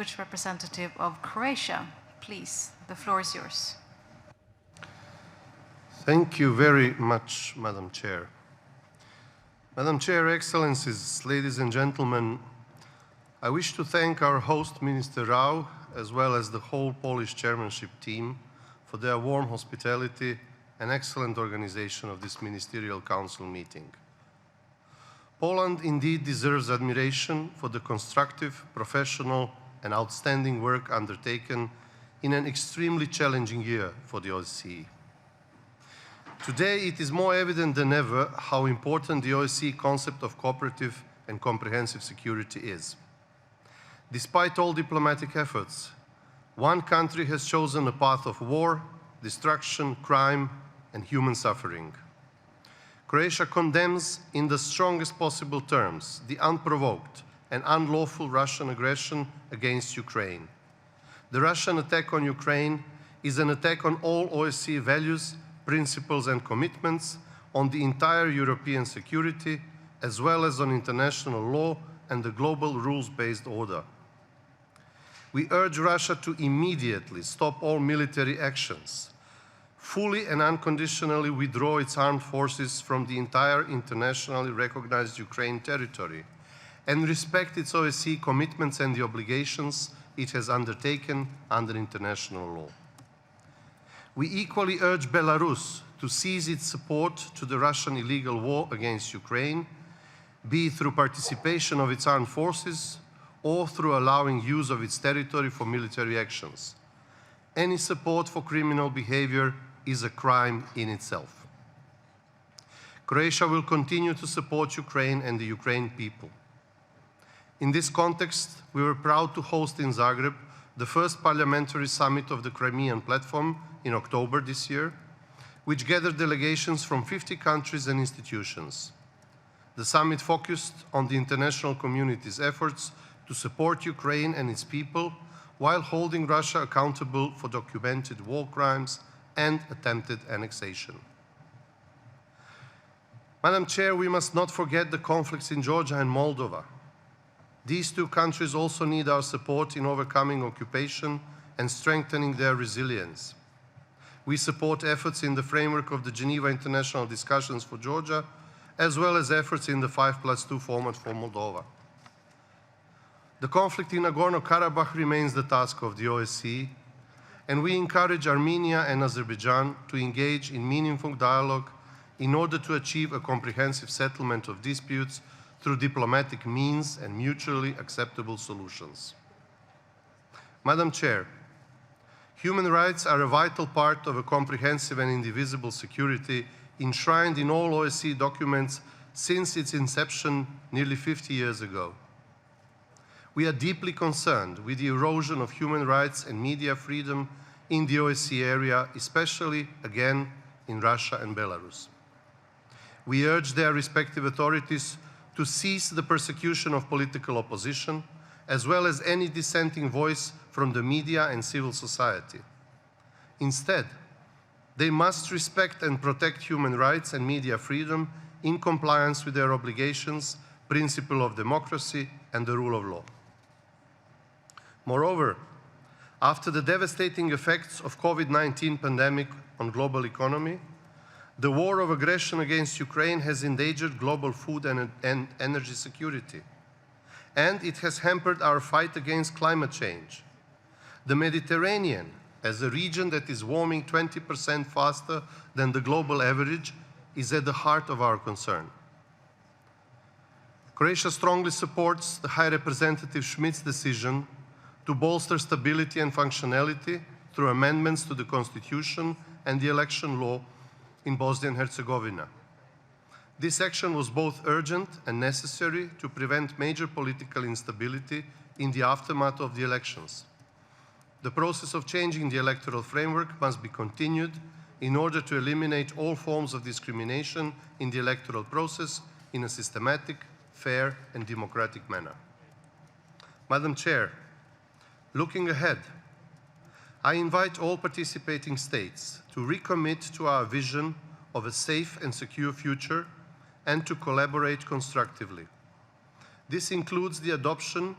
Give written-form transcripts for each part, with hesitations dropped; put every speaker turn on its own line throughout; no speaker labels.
distinguished representative of Croatia. Please, the floor is yours.
Thank you very much, Madam Chair. Madam Chair, Excellencies, ladies and gentlemen, I wish to thank our host, Ministerial, as well as the whole Polish chairmanship team for their warm hospitality and excellent organization of this Ministerial Council meeting. Poland indeed deserves admiration for the constructive, professional, and outstanding work undertaken in an extremely challenging year for the OSCE. Today, it is more evident than ever how important the OSCE concept of cooperative and comprehensive security is. Despite all diplomatic efforts, one country has chosen a path of war, destruction, crime, and human suffering. Croatia condemns in the strongest possible terms the unprovoked and unlawful Russian aggression against Ukraine. The Russian attack on Ukraine is an attack on all OSCE values, principles and commitments, on the entire European security, as well as on international law and the global rules-based order. We urge Russia to immediately stop all military actions, fully and unconditionally withdraw its armed forces from the entire internationally recognized Ukraine territory, and respect its OSCE commitments and the obligations it has undertaken under international law. We equally urge Belarus to cease its support to the Russian illegal war against Ukraine, be it through participation of its armed forces or through allowing use of its territory for military actions. Any support for criminal behavior is a crime in itself. Croatia will continue to support Ukraine and the Ukrainian people. In this context, we were proud to host in Zagreb the first parliamentary summit of the Crimean Platform in October this year, which gathered delegations from 50 countries and institutions. The summit focused on the international community's efforts to support Ukraine and its people while holding Russia accountable for documented war crimes and attempted annexation. Madam Chair, we must not forget the conflicts in Georgia and Moldova. These two countries also need our support in overcoming occupation and strengthening their resilience. We support efforts in the framework of the Geneva International Discussions for Georgia, as well as efforts in the 5+2 format for Moldova. The conflict in Nagorno-Karabakh remains the task of the OSCE, and we encourage Armenia and Azerbaijan to engage in meaningful dialogue in order to achieve a comprehensive settlement of disputes through diplomatic means and mutually acceptable solutions. Madam Chair, human rights are a vital part of a comprehensive and indivisible security enshrined in all OSCE documents since its inception nearly 50 years ago. We are deeply concerned with the erosion of human rights and media freedom in the OSCE area, especially, again, in Russia and Belarus. We urge their respective authorities to cease the persecution of political opposition, as well as any dissenting voice from the media and civil society. Instead, they must respect and protect human rights and media freedom in compliance with their obligations, principle of democracy, and the rule of law. Moreover, after the devastating effects of COVID-19 pandemic on global economy, the war of aggression against Ukraine has endangered global food and energy security, and it has hampered our fight against climate change. The Mediterranean, as a region that is warming 20% faster than the global average, is at the heart of our concern. Croatia strongly supports the High Representative Schmidt's decision to bolster stability and functionality through amendments to the Constitution and the election law in Bosnia and Herzegovina. This action was both urgent and necessary to prevent major political instability in the aftermath of the elections. The process of changing the electoral framework must be continued in order to eliminate all forms of discrimination in the electoral process in a systematic, fair, and democratic manner. Madam Chair, looking ahead, I invite all participating states to recommit to our vision of a safe and secure future and to collaborate constructively. This includes the adoption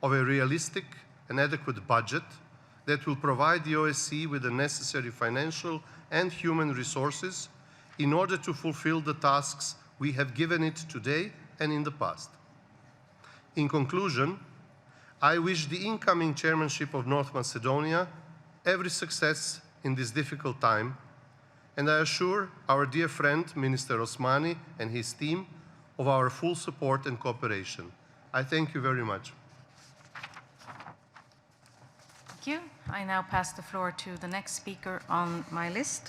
of a realistic an adequate budget that will provide the OSCE with the necessary financial and human resources in order to fulfill the tasks we have given it today and in the past. In conclusion, I wish the incoming chairmanship of North Macedonia every success in this difficult time, and I assure our dear friend, Minister Osmani, and his team of our full support and cooperation. I thank you very much.
Thank you. I now pass the floor to the next speaker on my list.